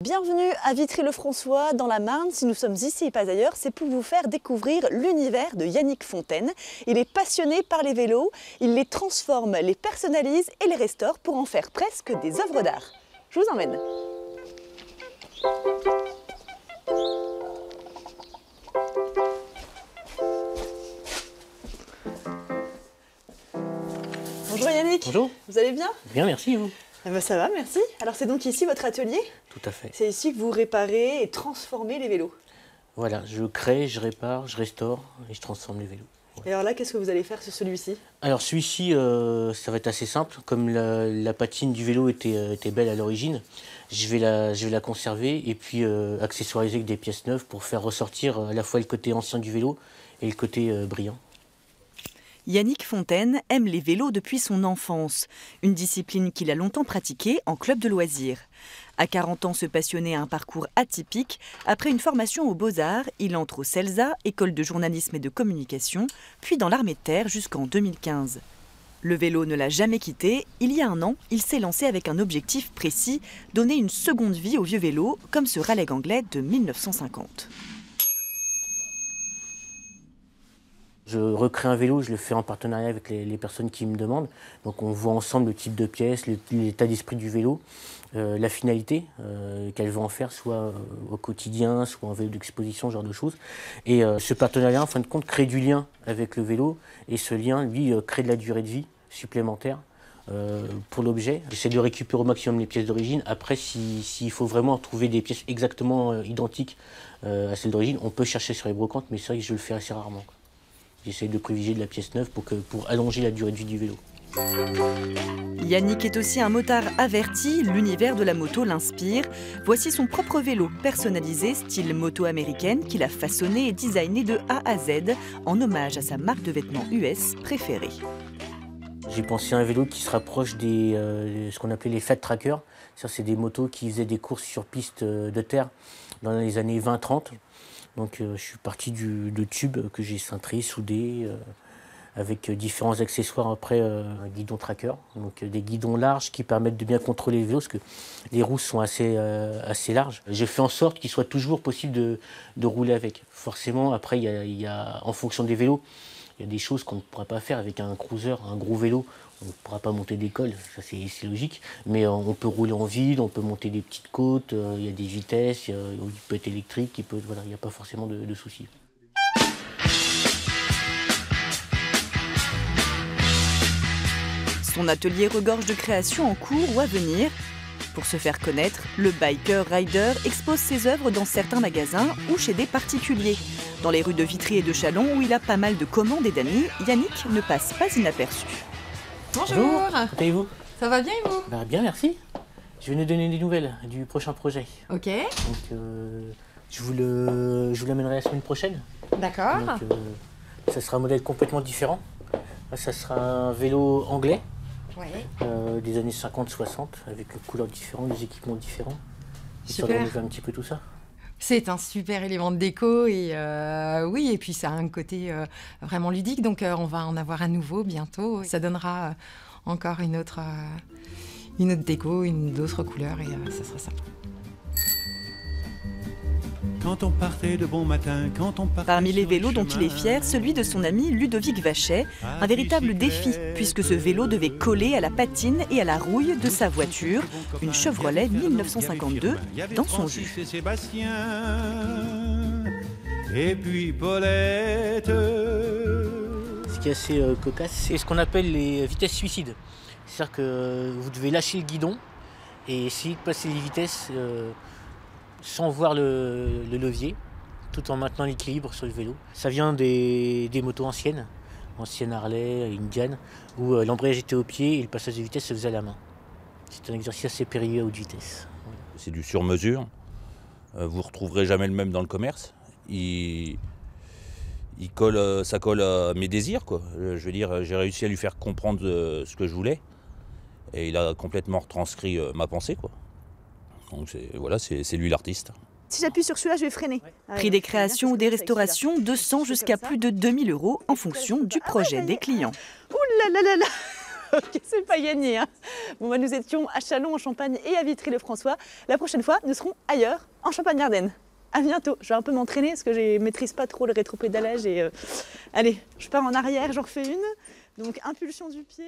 Bienvenue à Vitry-le-François dans la Marne. Si nous sommes ici et pas ailleurs, c'est pour vous faire découvrir l'univers de Yannick Fontaine. Il est passionné par les vélos, il les transforme, les personnalise et les restaure pour en faire presque des œuvres d'art. Je vous emmène. Bonjour Yannick. Bonjour. Vous allez bien? Bien, merci et vous? Eh ben ça va, merci. Alors c'est donc ici votre atelier? Tout à fait. C'est ici que vous réparez et transformez les vélos. Voilà, je crée, je répare, je restaure et je transforme les vélos. Et alors là, qu'est-ce que vous allez faire sur celui-ci? Alors celui-ci, ça va être assez simple. Comme la patine du vélo était belle à l'origine, je vais la conserver et puis accessoiriser avec des pièces neuves pour faire ressortir à la fois le côté ancien du vélo et le côté brillant. Yannick Fontaine aime les vélos depuis son enfance, une discipline qu'il a longtemps pratiquée en club de loisirs. À 40 ans, se passionner a un parcours atypique. Après une formation aux Beaux-Arts, il entre au CELSA, école de journalisme et de communication, puis dans l'armée de terre jusqu'en 2015. Le vélo ne l'a jamais quitté. Il y a un an, il s'est lancé avec un objectif précis, donner une seconde vie au vieux vélo, comme ce Raleigh anglais de 1950. Je recrée un vélo, je le fais en partenariat avec les personnes qui me demandent. Donc on voit ensemble le type de pièce, l'état d'esprit du vélo, la finalité qu'elle veut en faire, soit au quotidien, soit en vélo d'exposition, ce genre de choses. Et ce partenariat, en fin de compte, crée du lien avec le vélo. Et ce lien, lui, crée de la durée de vie supplémentaire pour l'objet. J'essaie de récupérer au maximum les pièces d'origine. Après, s'il faut vraiment trouver des pièces exactement identiques à celles d'origine, on peut chercher sur les brocantes, mais c'est vrai que je le fais assez rarement. J'essaie de privilégier de la pièce neuve pour allonger la durée de vie du vélo. Yannick est aussi un motard averti, l'univers de la moto l'inspire. Voici son propre vélo personnalisé, style moto américaine, qu'il a façonné et designé de A à Z, en hommage à sa marque de vêtements US préférée. J'ai pensé à un vélo qui se rapproche ce qu'on appelait les fat trackers. C'est des motos qui faisaient des courses sur piste de terre dans les années 20-30. Donc je suis parti de tubes que j'ai cintrés, soudés, avec différents accessoires après, un guidon tracker. Donc des guidons larges qui permettent de bien contrôler le vélo, parce que les roues sont assez larges. J'ai fait en sorte qu'il soit toujours possible de rouler avec. Forcément, après, en fonction des vélos, il y a des choses qu'on ne pourra pas faire avec un cruiser, un gros vélo. On ne pourra pas monter d'école, ça c'est logique. Mais on peut rouler en ville, on peut monter des petites côtes, il y a des vitesses, il peut être électrique, voilà, il n'y a pas forcément de soucis. Son atelier regorge de créations en cours ou à venir. Pour se faire connaître, le biker rider expose ses œuvres dans certains magasins ou chez des particuliers. Dans les rues de Vitry et de Châlons, où il a pas mal de commandes et d'amis, Yannick ne passe pas inaperçu. Bonjour. Comment allez-vous? Ça va bien et vous? Bien, merci. Je vais nous donner des nouvelles du prochain projet. Ok. Donc, je vous l'amènerai la semaine prochaine. D'accord. Donc, ça sera un modèle complètement différent. Là, ça sera un vélo anglais. Ouais. Des années 50-60, avec des couleurs différentes, des équipements différents. Super. Ça organise un petit peu tout ça. C'est un super élément de déco et oui, et puis ça a un côté vraiment ludique, donc on va en avoir un nouveau bientôt. Ça donnera encore une autre déco, d'autres couleurs et ça sera sympa. Quand on partait de bon matin, quand on partait Parmi les sur vélos le dont il est chemin, fier, celui de son ami Ludovic Vachet, un véritable défi, puisque ce vélo devait coller à la patine et à la rouille de sa voiture, une Chevrolet 1952, dans son jus. Et Sébastien, et puis Paulette. Ce qui est assez cocasse, c'est ce qu'on appelle les vitesses suicides. C'est-à-dire que vous devez lâcher le guidon et essayer de passer les vitesses sans voir le levier, tout en maintenant l'équilibre sur le vélo. Ça vient des motos anciennes Harley, Indian, où l'embrayage était au pied et le passage de vitesse se faisait à la main. C'est un exercice assez périlleux à haute vitesse. C'est du sur-mesure. Vous ne retrouverez jamais le même dans le commerce. Ça colle à mes désirs, quoi. Je veux dire, j'ai réussi à lui faire comprendre ce que je voulais. Et il a complètement retranscrit ma pensée, quoi. Donc voilà, c'est lui l'artiste. Si j'appuie sur celui-là, je vais freiner. Prix des créations ou des restaurations, 200 jusqu'à plus de 2000 € en fonction du projet des clients. Ouh là là là là. Ok, c'est pas gagné. Hein. Bon, bah, nous étions à Châlons en Champagne et à Vitry-le-François. La prochaine fois, nous serons ailleurs, en Champagne-Ardenne. À bientôt. Je vais un peu m'entraîner parce que je maîtrise pas trop le rétropédalage. Et allez, je pars en arrière, j'en refais une. Donc impulsion du pied.